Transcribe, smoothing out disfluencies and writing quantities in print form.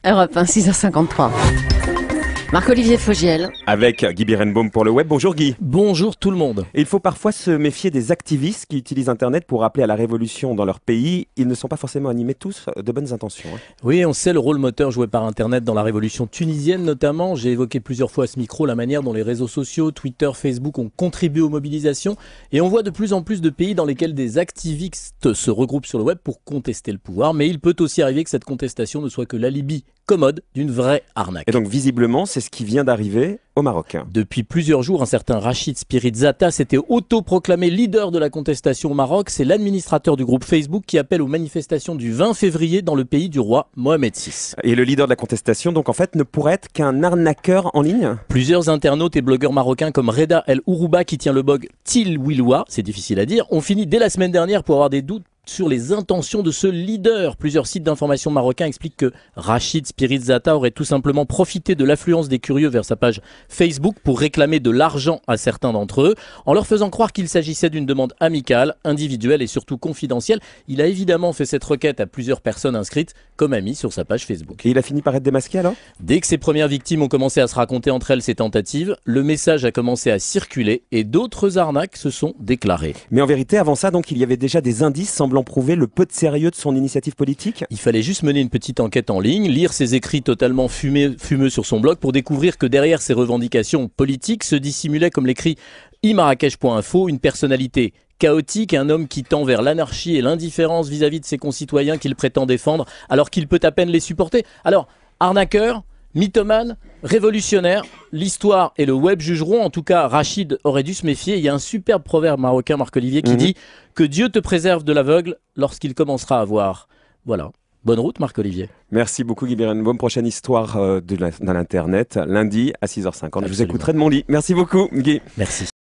Europe 1, 6h53. Marc-Olivier Fogiel. Avec Guy Birenbaum pour le web. Bonjour Guy. Bonjour tout le monde. Et il faut parfois se méfier des activistes qui utilisent Internet pour appeler à la révolution dans leur pays. Ils ne sont pas forcément animés tous de bonnes intentions. Oui, on sait le rôle moteur joué par Internet dans la révolution tunisienne notamment. J'ai évoqué plusieurs fois à ce micro la manière dont les réseaux sociaux, Twitter, Facebook ont contribué aux mobilisations. Et on voit de plus en plus de pays dans lesquels des activistes se regroupent sur le web pour contester le pouvoir. Mais il peut aussi arriver que cette contestation ne soit que l'alibi commode d'une vraie arnaque. Et donc visiblement, c'est ce qui vient d'arriver au Maroc. Depuis plusieurs jours, un certain Rachid Spirit-Zata s'était autoproclamé leader de la contestation au Maroc. C'est l'administrateur du groupe Facebook qui appelle aux manifestations du 20 février dans le pays du roi Mohamed VI. Et le leader de la contestation, donc en fait, ne pourrait être qu'un arnaqueur en ligne. Plusieurs internautes et blogueurs marocains comme Reda El Ourouba qui tient le blog Tilwiloua, c'est difficile à dire, ont fini dès la semaine dernière pour avoir des doutes sur les intentions de ce leader. Plusieurs sites d'information marocains expliquent que Rachid Spirit-Zata aurait tout simplement profité de l'affluence des curieux vers sa page Facebook pour réclamer de l'argent à certains d'entre eux, en leur faisant croire qu'il s'agissait d'une demande amicale, individuelle et surtout confidentielle. Il a évidemment fait cette requête à plusieurs personnes inscrites comme amis sur sa page Facebook. Et il a fini par être démasqué alors ? Dès que ses premières victimes ont commencé à se raconter entre elles ces tentatives, le message a commencé à circuler et d'autres arnaques se sont déclarées. Mais en vérité, avant ça, donc, il y avait déjà des indices semblant prouver le peu de sérieux de son initiative politique. Il fallait juste mener une petite enquête en ligne, lire ses écrits totalement fumeux sur son blog pour découvrir que derrière ses revendications politiques se dissimulait, comme l'écrit imarrakech.info, une personnalité chaotique, un homme qui tend vers l'anarchie et l'indifférence vis-à-vis de ses concitoyens qu'il prétend défendre alors qu'il peut à peine les supporter. Alors, arnaqueur, mythomane, révolutionnaire, l'histoire et le web jugeront. En tout cas, Rachid aurait dû se méfier. Il y a un superbe proverbe marocain, Marc-Olivier, qui dit que Dieu te préserve de l'aveugle lorsqu'il commencera à voir. Voilà. Bonne route, Marc-Olivier. Merci beaucoup Guy Birenbaum. Prochaine histoire de l'Internet, lundi à 6h50. Je vous écouterai de mon lit. Merci beaucoup Guy. Merci.